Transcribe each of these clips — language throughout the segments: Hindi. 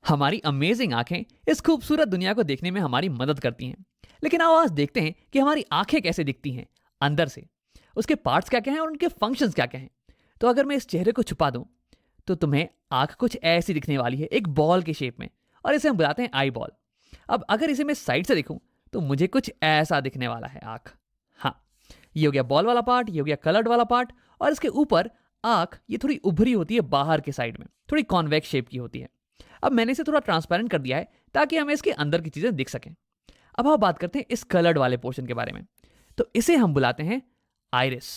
हमारी अमेजिंग आंखें इस खूबसूरत दुनिया को देखने में हमारी मदद करती हैं। लेकिन आओ आज देखते हैं कि हमारी आंखें कैसे दिखती हैं अंदर से, उसके पार्ट्स क्या क्या हैं और उनके फंक्शंस क्या क्या हैं। तो अगर मैं इस चेहरे को छुपा दूं तो तुम्हें आंख कुछ ऐसी दिखने वाली है, एक बॉल के शेप में, और इसे हम बुलाते हैं आई बॉल। अब अगर इसे मैं साइड से देखूं तो मुझे कुछ ऐसा दिखने वाला है आंख। हाँ, ये हो गया बॉल वाला पार्ट, ये हो गया कलर्ड वाला पार्ट, और इसके ऊपर आंख ये थोड़ी उभरी होती है बाहर के साइड में, थोड़ी कॉन्वेक्स शेप की होती है। अब मैंने इसे थोड़ा ट्रांसपेरेंट कर दिया है ताकि हमें इसके अंदर की चीजें दिख सकें। अब हम बात करते हैं इस कलर्ड वाले पोर्शन के बारे में। तो इसे हम बुलाते हैं आइरिस।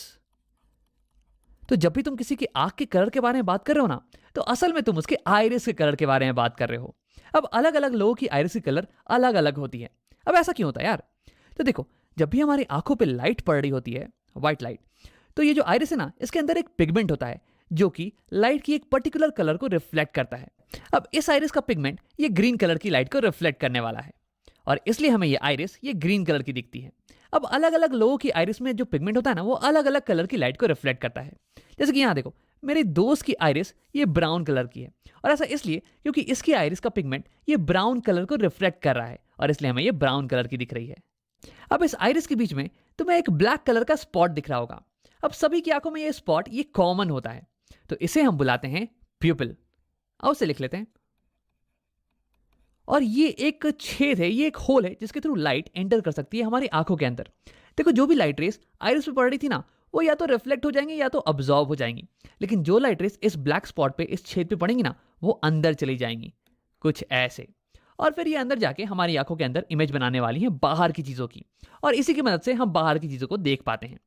तो जब भी तुम किसी की आंख के कलर के बारे में बात कर रहे हो ना, तो असल में तुम उसके आइरिस के कलर के बारे में बात कर रहे हो। अब अलग अलग लोगों की आइरिस की कलर अलग अलग होती है। अब ऐसा क्यों होता है यार? तो देखो, जब भी हमारी आंखों पे लाइट पड़ रही होती है, व्हाइट लाइट, तो ये जो आइरिस है ना, इसके अंदर एक पिगमेंट होता है जो कि लाइट की एक पर्टिकुलर कलर को रिफ्लेक्ट करता है। अब इस आइरिस का पिगमेंट ये ग्रीन कलर की लाइट को रिफ्लेक्ट करने वाला है, और इसलिए हमें ये आइरिस ये ग्रीन कलर की दिखती है। अब अलग अलग लोगों की आइरिस में जो पिगमेंट होता है ना, वो अलग अलग कलर की लाइट को रिफ्लेक्ट करता है। जैसे कि यहाँ देखो, मेरे दोस्त की आइरिस ये ब्राउन कलर की है, और ऐसा इसलिए क्योंकि इसकी आइरिस का पिगमेंट ये ब्राउन कलर को रिफ्लेक्ट कर रहा है, और इसलिए हमें ये ब्राउन कलर की दिख रही है। अब इस आइरिस के बीच में तुम्हें एक ब्लैक कलर का स्पॉट दिख रहा होगा। अब सभी की आंखों में ये स्पॉट ये कॉमन होता है, तो इसे हम बुलाते हैं प्यूपिल। आओ उसे लिख लेते हैं। और ये एक छेद है, ये एक होल है जिसके थ्रू लाइट एंटर कर सकती है हमारी आंखों के अंदर। देखो, जो भी लाइट रेस आइरिस पे पड़ रही थी ना, वो या तो रिफ्लेक्ट हो जाएंगी या तो अब्जॉर्ब हो जाएंगी। लेकिन जो लाइट रेस इस ब्लैक स्पॉट पे, इस छेद पे पड़ेंगी ना, वो अंदर चली जाएंगी, कुछ ऐसे। और फिर ये अंदर जाके हमारी आंखों के अंदर इमेज बनाने वाली है बाहर की चीजों की, और इसी की मदद से हम बाहर की चीजों को देख पाते हैं।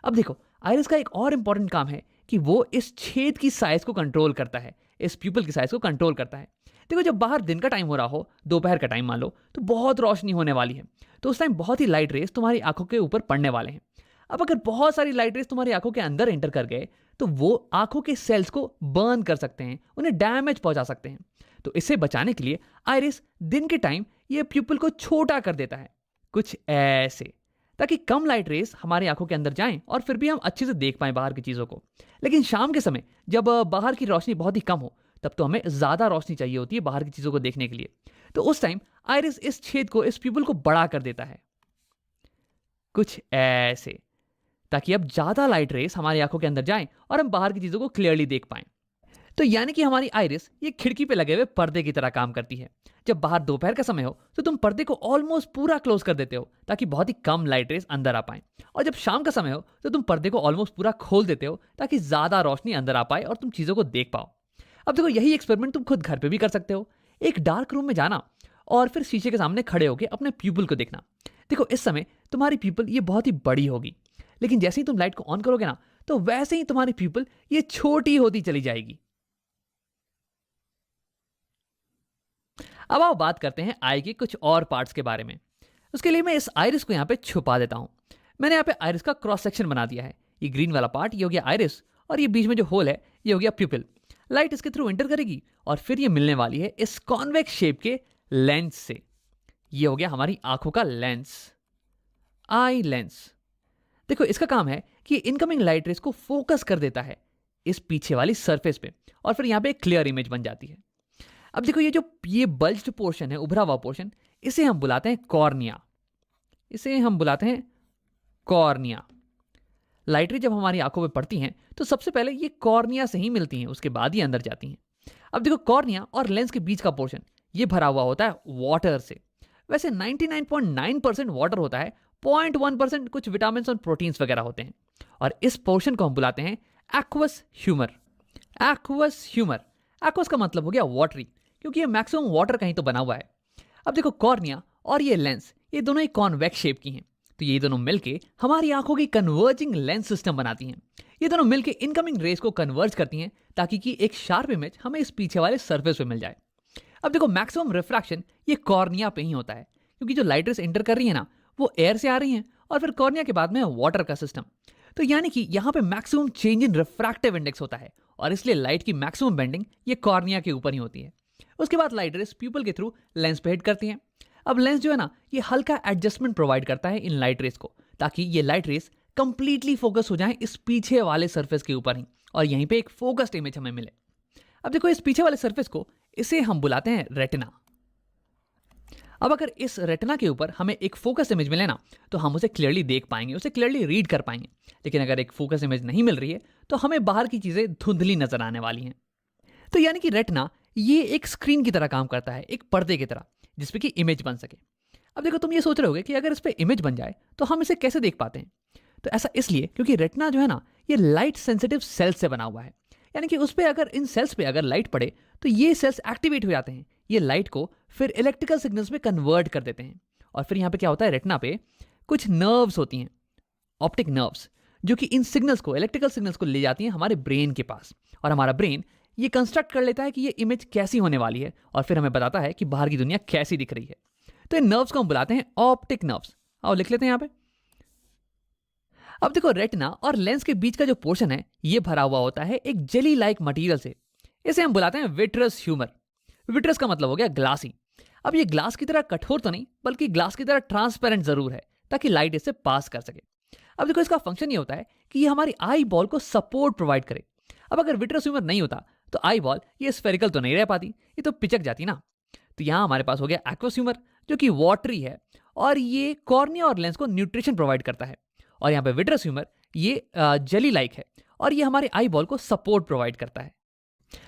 अब देखो, आइरिस का एक और इंपॉर्टेंट काम है कि वो इस छेद की साइज को कंट्रोल करता है, इस प्यूपिल की साइज को कंट्रोल करता है। देखो, जब बाहर दिन का टाइम हो रहा हो, दोपहर का टाइम मान लो, तो बहुत रोशनी होने वाली है, तो उस टाइम बहुत ही लाइट रेस तुम्हारी आंखों के ऊपर पड़ने वाले हैं। अब अगर बहुत सारी लाइट रेस तुम्हारी आंखों के अंदर एंटर कर गए, तो वो आंखों के सेल्स को बर्न कर सकते हैं, उन्हें डैमेज पहुंचा सकते हैं। तो इसे बचाने के लिए आइरिस दिन के टाइम ये प्यूपिल को छोटा कर देता है, कुछ ऐसे, ताकि कम लाइट रेस हमारी आंखों के अंदर जाएं और फिर भी हम अच्छे से देख पाएं बाहर की चीज़ों को। लेकिन शाम के समय जब बाहर की रोशनी बहुत ही कम हो, तब तो हमें ज़्यादा रोशनी चाहिए होती है बाहर की चीज़ों को देखने के लिए। तो उस टाइम आइरिस इस छेद को, इस प्यूपिल को बड़ा कर देता है, कुछ ऐसे, ताकि अब ज़्यादा लाइट रेस हमारी आंखों के अंदर जाएं और हम बाहर की चीज़ों को क्लियरली देख पाएं। तो यानी कि हमारी आइरिस ये खिड़की पे लगे हुए पर्दे की तरह काम करती है। जब बाहर दोपहर का समय हो तो तुम पर्दे को ऑलमोस्ट पूरा क्लोज कर देते हो ताकि बहुत ही कम लाइट रेस अंदर आ पाए, और जब शाम का समय हो तो तुम पर्दे को ऑलमोस्ट पूरा खोल देते हो ताकि ज्यादा रोशनी अंदर आ पाए और तुम चीजों को देख पाओ। अब देखो, यही एक्सपेरिमेंट तुम खुद घर पे भी कर सकते हो। एक डार्क रूम में जाना और फिर शीशे के सामने खड़े होकर अपने पीपल को देखना। देखो, इस समय तुम्हारी पीपल ये बहुत ही बड़ी होगी, लेकिन जैसे ही तुम लाइट को ऑन करोगे ना, तो वैसे ही तुम्हारी पीपल ये छोटी होती चली जाएगी। अब आओ बात करते हैं आई के कुछ और पार्ट्स के बारे में। उसके लिए मैं इस आइरिस को यहाँ पे छुपा देता हूँ। मैंने यहाँ पे आइरिस का क्रॉस सेक्शन बना दिया है। ये ग्रीन वाला पार्ट ये हो गया आइरिस, और ये बीच में जो होल है ये हो गया प्यूपिल। लाइट इसके थ्रू एंटर करेगी और फिर ये मिलने वाली है इस कॉन्वेक्स शेप के लेंस से। ये हो गया हमारी आंखों का लेंस, आई लेंस। देखो, इसका काम है कि इनकमिंग लाइट रेस को फोकस कर देता है इस पीछे वाली सरफेस पे, और फिर यहाँ पे एक क्लियर इमेज बन जाती है। अब देखो, ये बल्ज्ड पोर्शन है, उभरा हुआ पोर्शन, इसे हम बुलाते हैं कॉर्निया। इसे हम बुलाते हैं कॉर्निया। लाइट रे जब हमारी आंखों पे पड़ती हैं तो सबसे पहले ये कॉर्निया से ही मिलती हैं, उसके बाद ही अंदर जाती हैं। अब देखो, कॉर्निया और लेंस के बीच का पोर्शन ये भरा हुआ होता है वाटर से। वैसे 99.9% वाटर होता है, 0.1% कुछ विटामिन और प्रोटीन्स वगैरह होते हैं, और इस पोर्शन को हम बुलाते हैं aqueous humour. Aqueous humour, aqueous का मतलब हो गया वाटरी, क्योंकि ये मैक्सिमम वाटर का ही तो बना हुआ है। अब देखो, कॉर्निया और ये लेंस ये दोनों ही कॉन्वेक्स शेप की हैं, तो ये दोनों मिलके हमारी आंखों की कन्वर्जिंग लेंस सिस्टम बनाती हैं। ये दोनों मिलके इनकमिंग रेस को कन्वर्ज करती हैं ताकि कि एक शार्प इमेज हमें इस पीछे वाले सरफेस पे मिल जाए। अब देखो, मैक्सिमम रिफ्रैक्शन ये कॉर्निया पे ही होता है, क्योंकि जो लाइट रेस एंटर कर रही है ना, वो एयर से आ रही हैं, और फिर कॉर्निया के बाद में वाटर का सिस्टम। तो यानी कि यहाँ पे maximum change in refractive index होता है, और इसलिए लाइट की मैक्सिमम बेंडिंग ये कॉर्निया के ऊपर ही होती है। उसके बाद लाइट रेस प्यूपल के थ्रू लेंस पे हिट करती हैं। अब लेंस जो है ना, ये हल्का एडजस्टमेंट प्रोवाइड करता है इन लाइट रेस को, ताकि ये लाइट रेस कंप्लीटली फोकस हो जाए इस पीछे वाले सरफेस के ऊपर ही, और यहीं पे एक फोकस्ड इमेज हमें मिले। अब देखो, इस पीछे वाले सरफेस को इसे हम बुलाते हैं रेटिना। अब अगर इस रेटिना के ऊपर हमें एक फोकस इमेज मिले ना, तो हम उसे क्लियरली देख पाएंगे, उसे क्लियरली रीड कर पाएंगे। लेकिन अगर एक फोकस इमेज नहीं मिल रही है तो हमें बाहर की चीज़ें धुंधली नजर आने वाली हैं। तो यानी कि रेटिना ये एक स्क्रीन की तरह काम करता है, एक पर्दे की तरह, जिसपे कि इमेज बन सके। अब देखो, तुम ये सोच रहे होगे कि अगर इस पे इमेज बन जाए तो हम इसे कैसे देख पाते हैं। तो ऐसा इसलिए क्योंकि रेटिना जो है ना, ये लाइट सेंसिटिव सेल्स से बना हुआ है। यानी कि उस पे अगर इन सेल्स पे अगर लाइट पड़े तो ये सेल्स एक्टिवेट हो जाते हैं, ये लाइट को फिर इलेक्ट्रिकल सिग्नल्स में कन्वर्ट कर देते हैं। और फिर यहाँ पे क्या होता है, रेटिना पे कुछ नर्व्स होती हैं, ऑप्टिक नर्व्स, जो कि इन सिग्नल्स को, इलेक्ट्रिकल सिग्नल्स को ले जाती हैं हमारे ब्रेन के पास। और हमारा ब्रेन ये कंस्ट्रक्ट कर लेता है कि ये इमेज कैसी होने वाली है, और फिर हमें बताता है कि बाहर की दुनिया कैसी दिख रही है। तो इन नर्व्स को हम बुलाते हैं ऑप्टिक नर्व्स। आओ लिख लेते हैं यहाँ पे। अब देखो, रेटिना और लेंस के बीच का जो पोर्शन है ये भरा हुआ होता है एक जेली लाइक मटेरियल से। इसे हम बुलाते हैं विट्रस ह्यूमर। विट्रस का मतलब हो गया ग्लासी। अब ये ग्लास की तरह कठोर तो नहीं, बल्कि ग्लास की तरह ट्रांसपेरेंट जरूर है, ताकि लाइट इससे पास कर सके। अब देखो, इसका फंक्शन ये होता है कि ये हमारी आई बॉल को सपोर्ट प्रोवाइड करे। अब अगर विट्रस ह्यूमर नहीं होता तो आई बॉल ये स्फेरिकल तो नहीं रह पाती, ये तो पिचक जाती ना। तो यहाँ हमारे पास हो गया एक्वस ह्यूमर, जो कि वाटरी है, और ये कॉर्निया और लेंस को न्यूट्रिशन प्रोवाइड करता है। और यहाँ पे विट्रस ह्यूमर ये जेली लाइक है, और ये हमारे आई बॉल को सपोर्ट प्रोवाइड करता है।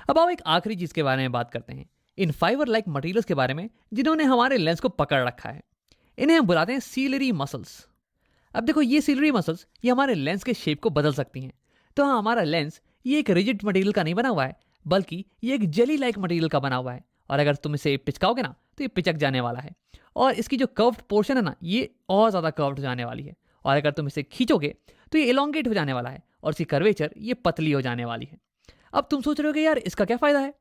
अब आओ एक आखिरी चीज के बारे में बात करते हैं, इन फाइबर लाइक मटेरियल्स के बारे में जिन्होंने हमारे लेंस को पकड़ रखा है। इन्हें हम बुलाते हैं सीलरी मसल्स। अब देखो, ये सीलरी मसल्स ये हमारे लेंस के शेप को बदल सकती हैं। तो हाँ, हमारा लेंस ये एक रिजिड मटेरियल का नहीं बना हुआ है, बल्कि ये एक जेली लाइक मटेरियल का बना हुआ है। और अगर तुम इसे पिचकाओगे ना तो ये पिचक जाने वाला है, और इसकी जो कर्व्ड पोर्शन है ना, ये और ज़्यादा कर्व्ड हो जाने वाली है। और अगर तुम इसे खींचोगे तो ये इलोंगेट हो जाने वाला है, और इसकी कर्वेचर ये पतली हो जाने वाली है। अब तुम सोच रहे हो कि यार इसका क्या फ़ायदा है।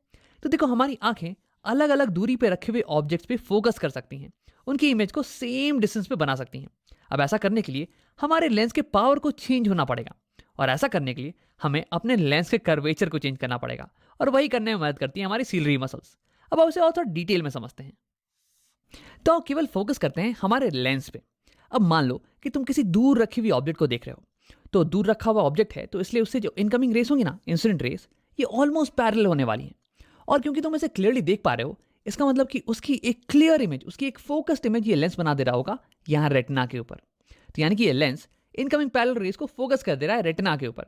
तो देखो, हमारी आंखें अलग अलग दूरी पे रखे हुए ऑब्जेक्ट्स पे फोकस कर सकती हैं, उनकी इमेज को सेम डिस्टेंस पे बना सकती हैं। अब ऐसा करने के लिए हमारे लेंस के पावर को चेंज होना पड़ेगा, और ऐसा करने के लिए हमें अपने लेंस के कर्वेचर को चेंज करना पड़ेगा, और वही करने में मदद करती है हमारी सीलरी मसल्स। अब उसे और थोड़ा डिटेल में समझते हैं। तो केवल फोकस करते हैं हमारे लेंस पे। अब मान लो कि तुम किसी दूर रखी हुई ऑब्जेक्ट को देख रहे हो। तो दूर रखा हुआ ऑब्जेक्ट है, तो इसलिए उससे जो इनकमिंग रेस होंगी ना, इंसिडेंट रेस, ये ऑलमोस्ट पैरेलल होने वाली हैं। और क्योंकि तुम इसे क्लियरली देख पा रहे हो, इसका मतलब कि उसकी एक क्लियर इमेज, उसकी एक फोकस्ड इमेज ये लेंस बना दे रहा होगा यहाँ रेटिना के ऊपर। तो यानी कि ये लेंस इनकमिंग पैरेलल रेस को फोकस कर दे रहा है रेटिना के ऊपर,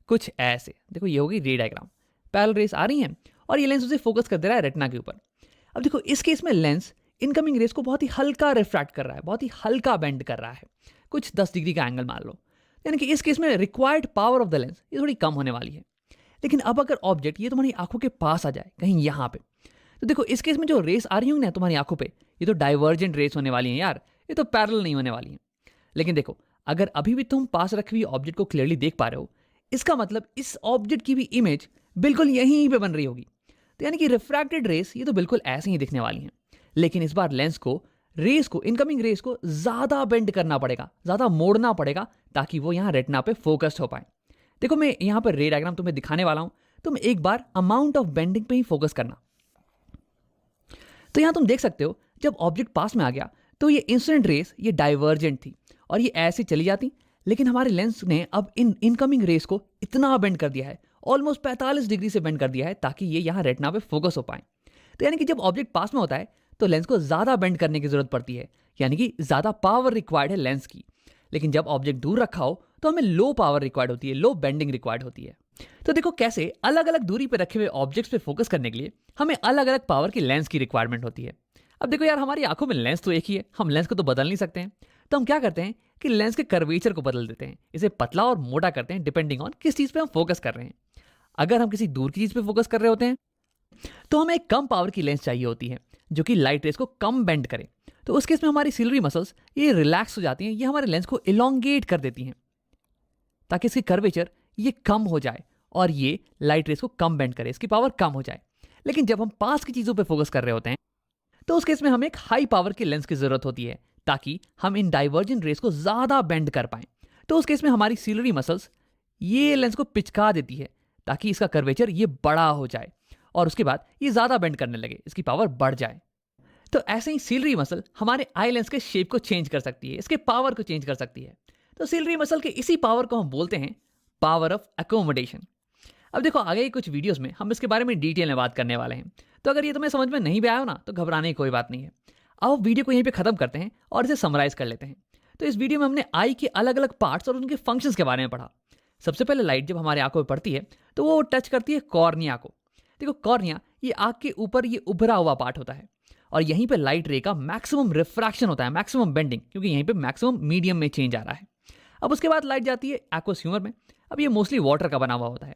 कुछ ऐसे। देखो, ये होगी रे डायग्राम, पैरेलल रेस आ रही हैं और ये लेंस उसे फोकस कर दे रहा है रेटिना के ऊपर। अब देखो, इस केस में लेंस इनकमिंग रेस को बहुत ही हल्का रिफ्रैक्ट कर रहा है, बहुत ही हल्का बेंड कर रहा है, कुछ 10 डिग्री का एंगल मान लो। यानी कि इस केस में required power of the lens ये थोड़ी कम होने वाली है। लेकिन अब अगर ऑब्जेक्ट ये तुम्हारी आंखों के पास आ जाए, कहीं यहाँ पे, तो देखो इस केस में जो रेस आ रही होंगी ना तुम्हारी आंखों पे, ये तो डाइवर्जेंट रेस होने वाली हैं यार, ये तो पैरेलल नहीं होने वाली हैं। लेकिन देखो, अगर अभी भी तुम पास रखी हुई ऑब्जेक्ट को क्लियरली देख पा रहे हो, इसका मतलब इस ऑब्जेक्ट की भी इमेज बिल्कुल यहीं पे बन रही होगी। तो यानी कि रिफ्रैक्टेड रेस ये तो बिल्कुल ऐसे ही दिखने वाली हैं। लेकिन इस बार लेंस को, रेस को, इनकमिंग रेस को ज्यादा बेंड करना पड़ेगा, ज्यादा मोड़ना पड़ेगा, ताकि वो यहाँ रेटिना पे फोकस्ड हो पाए। देखो, मैं यहाँ पर रे डायग्राम तुम्हें दिखाने वाला हूं, तुम एक बार अमाउंट ऑफ बेंडिंग पे ही फोकस करना। तो यहाँ तुम देख सकते हो, जब ऑब्जेक्ट पास में आ गया तो ये इंसिडेंट रेस ये डाइवर्जेंट थी और ये ऐसे चली जाती। लेकिन हमारे लेंस ने अब इन इनकमिंग रेस को इतना बेंड कर दिया है, ऑलमोस्ट 45 डिग्री से बेंड कर दिया है, ताकि ये यहाँ रेटिना पे फोकस हो पाए। तो यानी कि जब ऑब्जेक्ट पास में होता है तो लेंस को ज्यादा बेंड करने की जरूरत पड़ती है, यानी कि ज्यादा पावर रिक्वायर्ड है लेंस की। लेकिन जब ऑब्जेक्ट दूर रखा हो तो हमें लो पावर रिक्वायर्ड होती है, लो बेंडिंग रिक्वायर्ड होती है। तो देखो कैसे अलग अलग दूरी पे रखे हुए ऑब्जेक्ट्स पे फोकस करने के लिए हमें अलग अलग पावर की लेंस की रिक्वायरमेंट होती है। अब देखो यार, हमारी आंखों में लेंस तो एक ही है, हम लेंस को तो बदल नहीं सकते हैं। तो हम क्या करते हैं कि लेंस के कर्वेचर को बदल देते हैं, इसे पतला और मोटा करते हैं डिपेंडिंग ऑन किस चीज पे हम फोकस कर रहे हैं। अगर हम किसी दूर की चीज पे फोकस कर रहे होते हैं तो हमें एक कम पावर की लेंस चाहिए होती है, जो कि लाइट रेस को कम बेंड करे। तो उस केस में हमारी सिलरी मसल्स ये रिलैक्स हो जाती हैं, ये हमारे लेंस को इलोंगेट कर देती हैं, ताकि इसकी कर्वेचर ये कम हो जाए और ये लाइट रेस को कम बेंड करे, इसकी पावर कम हो जाए। लेकिन जब हम पास की चीजों पे फोकस कर रहे होते हैं तो उस केस में हमें एक हाई पावर की लेंस की जरूरत होती है, ताकि हम इन डाइवर्जेंट रेस को ज्यादा बेंड कर पाएं। तो उस केस में हमारी सिलरी मसल्स ये लेंस को पिचका देती है, ताकि इसका कर्वेचर ये बड़ा हो जाए और उसके बाद ये ज्यादा बेंड करने लगे, इसकी पावर बढ़ जाए। तो ऐसे ही सिलरी मसल हमारे आई लेंस के शेप को चेंज कर सकती है, इसके पावर को चेंज कर सकती है। तो सिलरी मसल के इसी पावर को हम बोलते हैं पावर ऑफ एकोमोडेशन। अब देखो, आगे कुछ वीडियोस में हम इसके बारे में डिटेल में बात करने वाले हैं, तो अगर ये तुम्हें समझ में नहीं भी आया हो ना, तो घबराने की कोई बात नहीं है। आओ वीडियो को यहीं पे खत्म करते हैं और इसे समराइज कर लेते हैं। तो इस वीडियो में हमने आई के अलग अलग पार्ट्स और उनके फंक्शंस के बारे में पढ़ा। सबसे पहले लाइट जब हमारे आंखों में पड़ती है तो वो टच करती है कॉर्निया को। देखो कॉर्निया ये आंख के ऊपर ये उभरा हुआ पार्ट होता है और यहीं पे लाइट रे का मैक्सिमम रिफ्रैक्शन होता है, मैक्सिमम बेंडिंग, क्योंकि यहीं पे मैक्सिमम मीडियम में चेंज आ रहा है। अब उसके बाद लाइट जाती है एक्वस ह्यूमर में। अब ये मोस्टली वाटर का बना हुआ होता है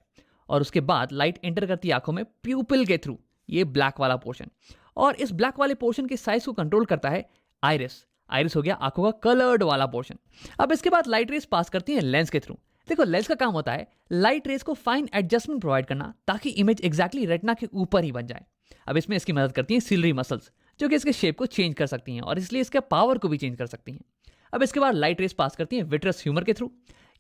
और उसके बाद लाइट एंटर करती है आंखों में प्यूपिल के थ्रू, ये ब्लैक वाला पोर्शन। और इस ब्लैक वाले पोर्शन के साइज को कंट्रोल करता है आइरिस। आइरिस हो गया आंखों का कलर्ड वाला पोर्शन। अब इसके बाद लाइट रेस पास करती है लेंस के थ्रू। देखो लेंस का काम होता है लाइट रेस को फाइन एडजस्टमेंट प्रोवाइड करना ताकि इमेज एग्जैक्टली रेटिना के ऊपर ही बन जाए। अब इसमें इसकी मदद करती हैं सिलरी मसल्स जो कि इसके शेप को चेंज कर सकती हैं और इसलिए इसके पावर को भी चेंज कर सकती हैं। अब इसके बाद लाइट रेस पास करती हैं विट्रस ह्यूमर के थ्रू।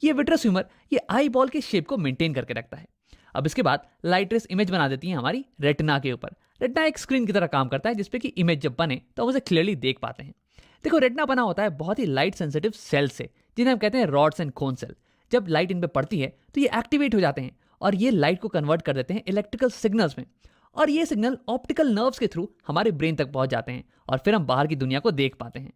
ये विट्रस ह्यूमर ये आई बॉल के शेप को मेंटेन करके रखता है। अब इसके बाद लाइट रेस इमेज बना देती हैं हमारी रेटिना के ऊपर। रेटिना एक स्क्रीन की तरह काम करता है जिसपे कि इमेज जब बने तो हम उसे क्लियरली देख पाते हैं। देखो रेटिना बना होता है बहुत ही लाइट सेंसिटिव सेल से जिन्हें हम कहते हैं रॉड्स एंड कोन सेल। जब लाइट इन पे पड़ती है तो ये एक्टिवेट हो जाते हैं और ये लाइट को कन्वर्ट कर देते हैं इलेक्ट्रिकल सिग्नल्स में और ये सिग्नल ऑप्टिकल नर्व्स के थ्रू हमारे ब्रेन तक पहुंच जाते हैं और फिर हम बाहर की दुनिया को देख पाते हैं।